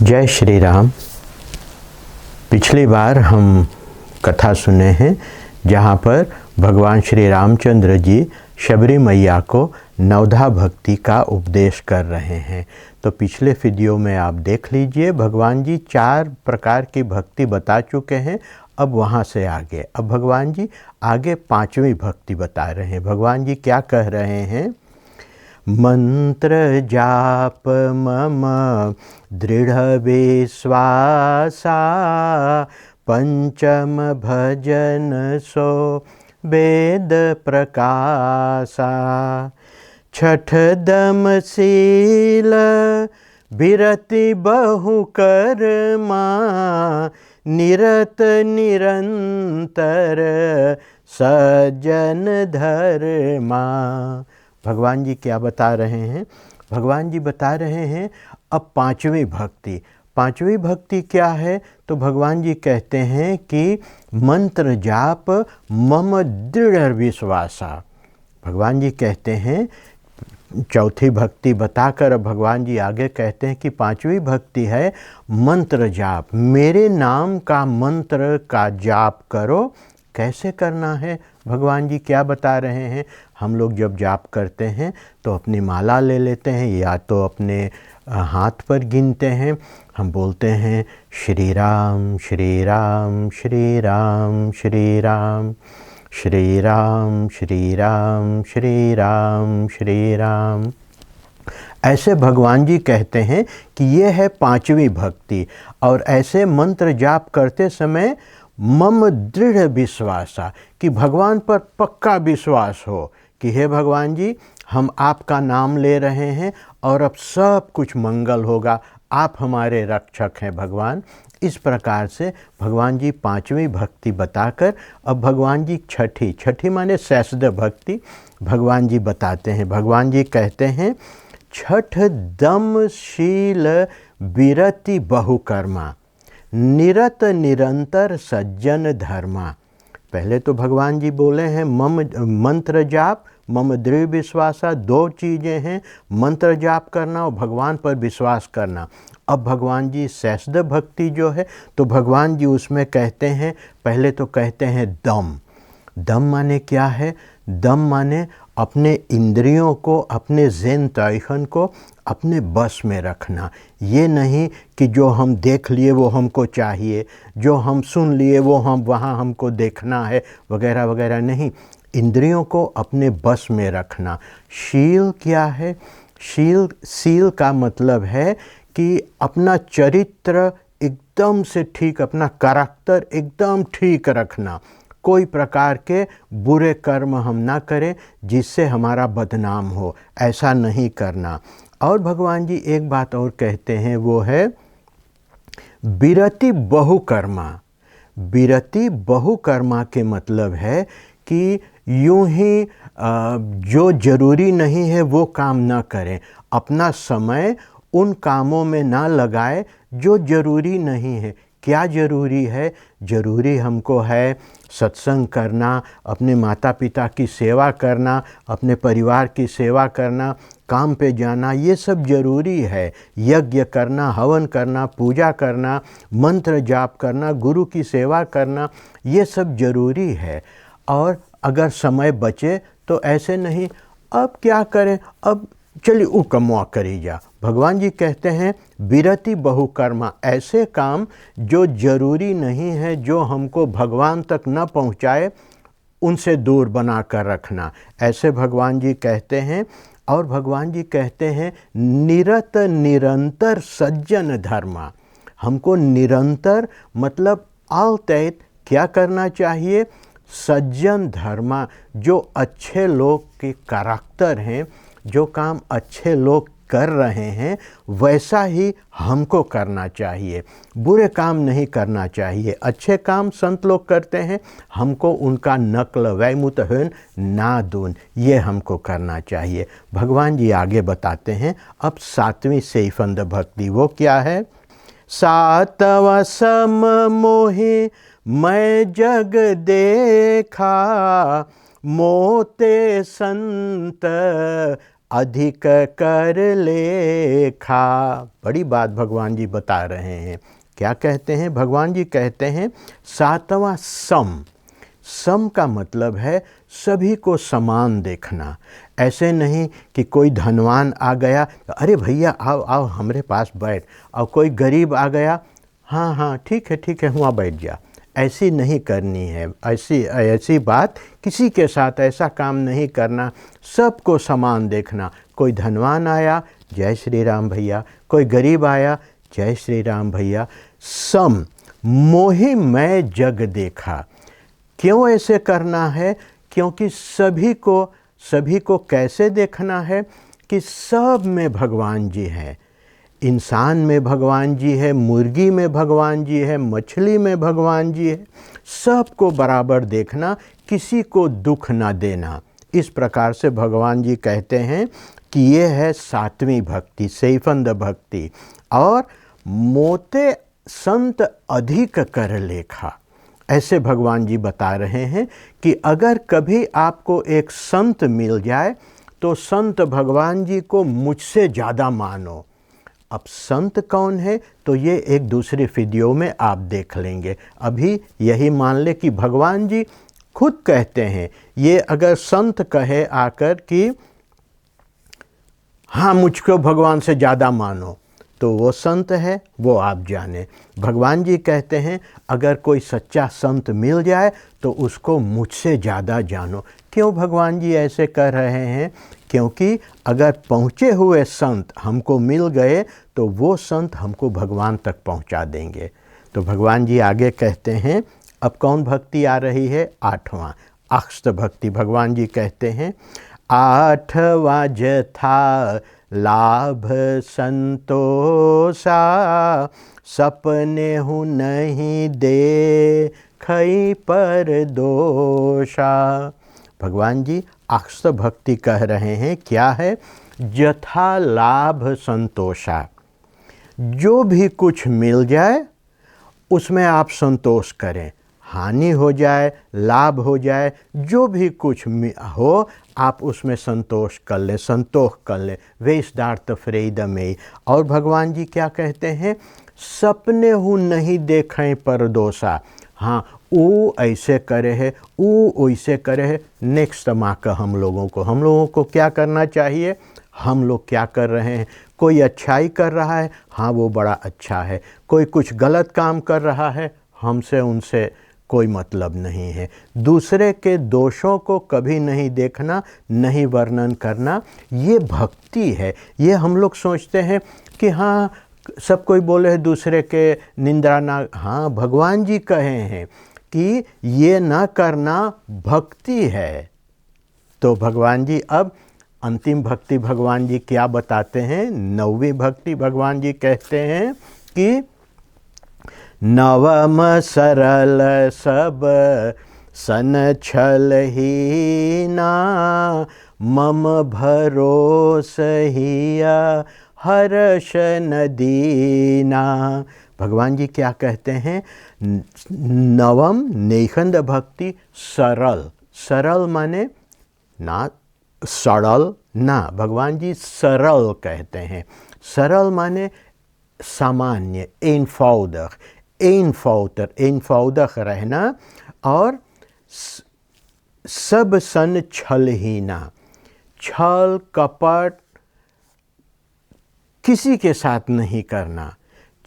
जय श्री राम। पिछली बार हम कथा सुने हैं जहाँ पर भगवान श्री रामचंद्र जी शबरी मैया को नवधा भक्ति का उपदेश कर रहे हैं। तो पिछले वीडियो में आप देख लीजिए, भगवान जी 4 प्रकार की भक्ति बता चुके हैं। अब वहाँ से आगे अब भगवान जी आगे 5वीं भक्ति बता रहे हैं। भगवान जी क्या कह रहे हैं? मंत्र जाप मम दृढ़ विश्वासा, पंचम भजन सो वेद प्रकाशा, छठ दम शील विरति बहु कर्मा, निरत निरंतर सज्जन धर्मा। भगवान जी क्या बता रहे हैं? भगवान जी बता रहे हैं अब 5वीं भक्ति। 5वीं भक्ति क्या है? तो भगवान जी कहते हैं कि मंत्र जाप मम दृढ़ विश्वासा। भगवान जी कहते हैं, चौथी भक्ति बताकर भगवान जी आगे कहते हैं कि 5वीं भक्ति है मंत्र जाप। मेरे नाम का मंत्र का जाप करो। कैसे करना है? भगवान जी क्या बता रहे हैं? हम लोग जब जाप करते हैं तो अपनी माला ले लेते हैं या तो अपने हाथ पर गिनते हैं। हम बोलते हैं श्री राम श्री राम श्री राम श्री राम श्री राम श्री राम श्री राम श्री राम। ऐसे भगवान जी कहते हैं कि ये है 5वीं भक्ति। और ऐसे मंत्र जाप करते समय मम दृढ़ विश्वासा, कि भगवान पर पक्का विश्वास हो कि हे भगवान जी, हम आपका नाम ले रहे हैं और अब सब कुछ मंगल होगा, आप हमारे रक्षक हैं भगवान। इस प्रकार से भगवान जी 5वीं भक्ति बताकर अब भगवान जी छठी माने शैषद भक्ति भगवान जी बताते हैं। भगवान जी कहते हैं छठ दम शील विरति बहुकर्मा, निरत निरंतर सज्जन धर्मा। पहले तो भगवान जी बोले हैं मम मंत्र जाप मम दृढ़ विश्वासा। 2 चीज़ें हैं, मंत्र जाप करना और भगवान पर विश्वास करना। अब भगवान जी शैषद भक्ति जो है तो भगवान जी उसमें कहते हैं, पहले तो कहते हैं दम। दम माने क्या है? दम माने अपने इंद्रियों को, अपने ज़ेन तैखन को अपने बस में रखना। ये नहीं कि जो हम देख लिए वो हमको चाहिए, जो हम सुन लिए वो हम वहाँ हमको देखना है, वगैरह वगैरह नहीं। इंद्रियों को अपने बस में रखना। शील क्या है? शील का मतलब है कि अपना चरित्र एकदम से ठीक, अपना करैक्टर एकदम ठीक रखना। कोई प्रकार के बुरे कर्म हम ना करें जिससे हमारा बदनाम हो, ऐसा नहीं करना। और भगवान जी एक बात और कहते हैं, वो है विरति बहुकर्मा। विरति बहुकर्मा के मतलब है कि यूं ही जो जरूरी नहीं है वो काम ना करें, अपना समय उन कामों में ना लगाए जो जरूरी नहीं है। क्या जरूरी है? जरूरी हमको है सत्संग करना, अपने माता पिता की सेवा करना, अपने परिवार की सेवा करना, काम पे जाना, ये सब जरूरी है। यज्ञ करना, हवन करना, पूजा करना, मंत्र जाप करना, गुरु की सेवा करना, ये सब जरूरी है। और अगर समय बचे तो ऐसे नहीं अब क्या करें, अब चलिए वो कमवा करी जा। भगवान जी कहते हैं विरति बहुकर्मा, ऐसे काम जो जरूरी नहीं है, जो हमको भगवान तक न पहुँचाए, उनसे दूर बना कर रखना, ऐसे भगवान जी कहते हैं। और भगवान जी कहते हैं निरत निरंतर सज्जन धर्मा। हमको निरंतर मतलब आलतैत क्या करना चाहिए? सज्जन धर्मा, जो अच्छे लोग के करैक्टर हैं, जो काम अच्छे लोग कर रहे हैं वैसा ही हमको करना चाहिए। बुरे काम नहीं करना चाहिए। अच्छे काम संत लोग करते हैं, हमको उनका नकल वैमुत होन ना दून, ये हमको करना चाहिए। भगवान जी आगे बताते हैं अब 7वीं सेफंद भक्ति। वो क्या है? सातवा सम मोहे मैं जग देखा, मोते संत अधिक कर लेखा। बड़ी बात भगवान जी बता रहे हैं। क्या कहते हैं भगवान जी? कहते हैं सातवां सम। सम का मतलब है सभी को समान देखना। ऐसे नहीं कि कोई धनवान आ गया, अरे भैया आओ आओ हमारे पास बैठ, और कोई गरीब आ गया, हाँ हाँ ठीक है वहाँ बैठ जा। ऐसी नहीं करनी है। ऐसी बात किसी के साथ ऐसा काम नहीं करना। सबको समान देखना। कोई धनवान आया, जय श्री राम भैया, कोई गरीब आया, जय श्री राम भैया। सम मोहि मैं जग देखा। क्यों ऐसे करना है? क्योंकि सभी को कैसे देखना है कि सब में भगवान जी हैं। इंसान में भगवान जी है, मुर्गी में भगवान जी है, मछली में भगवान जी है। सबको बराबर देखना, किसी को दुख ना देना। इस प्रकार से भगवान जी कहते हैं कि ये है सातवीं भक्ति, सैफंद भक्ति। और मोते संत अधिक कर लेखा। ऐसे भगवान जी बता रहे हैं कि अगर कभी आपको एक संत मिल जाए तो संत भगवान जी को मुझसे ज़्यादा मानो। अब संत कौन है तो ये एक दूसरे वीडियो में आप देख लेंगे। अभी यही मान ले कि भगवान जी खुद कहते हैं, ये अगर संत कहे आकर कि हाँ मुझको भगवान से ज़्यादा मानो, तो वो संत है, वो आप जाने। भगवान जी कहते हैं अगर कोई सच्चा संत मिल जाए तो उसको मुझसे ज़्यादा जानो। क्यों भगवान जी ऐसे कर रहे हैं? क्योंकि अगर पहुँचे हुए संत हमको मिल गए तो वो संत हमको भगवान तक पहुँचा देंगे। तो भगवान जी आगे कहते हैं, अब कौन भक्ति आ रही है? आठवां, अक्षत भक्ति। भगवान जी कहते हैं आठवां जथा लाभ संतोषा, सपने हूँ नहीं देखई पर दोषा। भगवान जी अक्षत भक्ति कह रहे हैं, क्या है? जथा लाभ संतोषा। जो भी कुछ मिल जाए उसमें आप संतोष करें। हानि हो जाए, लाभ हो जाए, जो भी कुछ हो आप उसमें संतोष कर लें, संतोष कर लें। वेशदार्थ फ्रेद में। और भगवान जी क्या कहते हैं? सपने हूँ नहीं देखें पर दोषा। हाँ वो ऐसे करे है, वो वैसे करे है। नेक्स्ट माँ का हम लोगों को क्या करना चाहिए? हम लोग क्या कर रहे हैं? कोई अच्छाई कर रहा है, हाँ वो बड़ा अच्छा है। कोई कुछ गलत काम कर रहा है, हमसे उनसे कोई मतलब नहीं है। दूसरे के दोषों को कभी नहीं देखना, नहीं वर्णन करना, ये भक्ति है। ये हम लोग सोचते हैं कि हाँ सब कोई बोले दूसरे के निंदा ना, हाँ भगवान जी कहे हैं कि ये ना करना भक्ति है। तो भगवान जी अब अंतिम भक्ति भगवान जी क्या बताते हैं? नौवीं भक्ति भगवान जी कहते हैं कि नवम सरल सब सन छल ही ना, मम भरोस हिया हर्ष न दीना। भगवान जी क्या कहते हैं? नवम नेखंद भक्ति सरल। सरल माने ना सरल ना, भगवान जी सरल कहते हैं। सरल माने सामान्य, eenvoudig रहना। और सब सन छल ही ना, छल कपट किसी के साथ नहीं करना,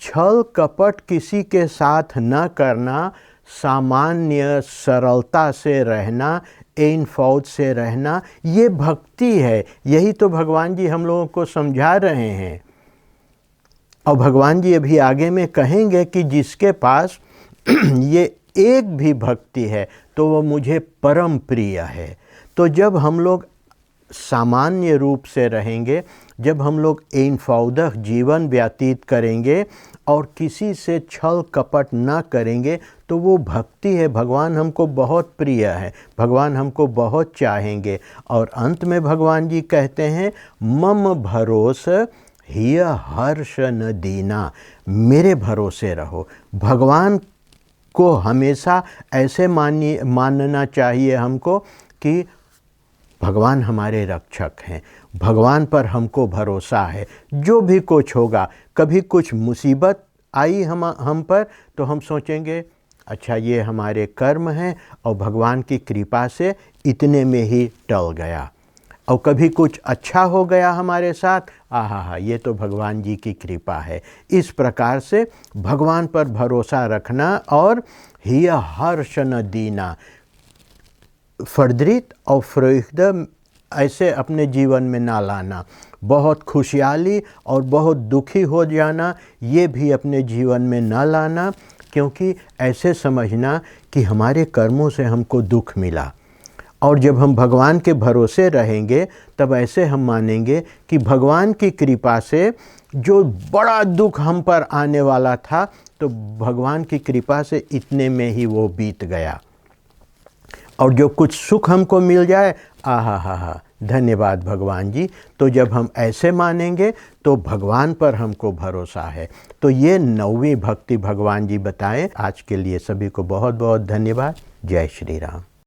छल कपट किसी के साथ न करना, सामान्य सरलता से रहना, एनफौज से रहना, ये भक्ति है। यही तो भगवान जी हम लोगों को समझा रहे हैं। और भगवान जी अभी आगे में कहेंगे कि जिसके पास ये एक भी भक्ति है तो वो मुझे परम प्रिय है। तो जब हम लोग सामान्य रूप से रहेंगे, जब हम लोग एनफौदह जीवन व्यतीत करेंगे और किसी से छल कपट ना करेंगे तो वो भक्ति है। भगवान हमको बहुत प्रिय है, भगवान हमको बहुत चाहेंगे। और अंत में भगवान जी कहते हैं मम भरोस हिय हर्ष न दीना, मेरे भरोसे रहो। भगवान को हमेशा ऐसे मानना चाहिए हमको कि भगवान हमारे रक्षक हैं, भगवान पर हमको भरोसा है। जो भी कुछ होगा, कभी कुछ मुसीबत आई हम पर तो हम सोचेंगे अच्छा ये हमारे कर्म हैं और भगवान की कृपा से इतने में ही टल गया। और कभी कुछ अच्छा हो गया हमारे साथ, आहा ये तो भगवान जी की कृपा है। इस प्रकार से भगवान पर भरोसा रखना और हिय हर्ष न दीना, फर्दरित और फ्रोइख्द ऐसे अपने जीवन में ना लाना। बहुत खुशहाली और बहुत दुखी हो जाना ये भी अपने जीवन में ना लाना, क्योंकि ऐसे समझना कि हमारे कर्मों से हमको दुख मिला। और जब हम भगवान के भरोसे रहेंगे तब ऐसे हम मानेंगे कि भगवान की कृपा से जो बड़ा दुख हम पर आने वाला था तो भगवान की कृपा से इतने में ही वो बीत गया। और जो कुछ सुख हमको मिल जाए, आहा धन्यवाद भगवान जी। तो जब हम ऐसे मानेंगे तो भगवान पर हमको भरोसा है। तो ये 9वीं भक्ति भगवान जी बताएं। आज के लिए सभी को बहुत बहुत धन्यवाद। जय श्री राम।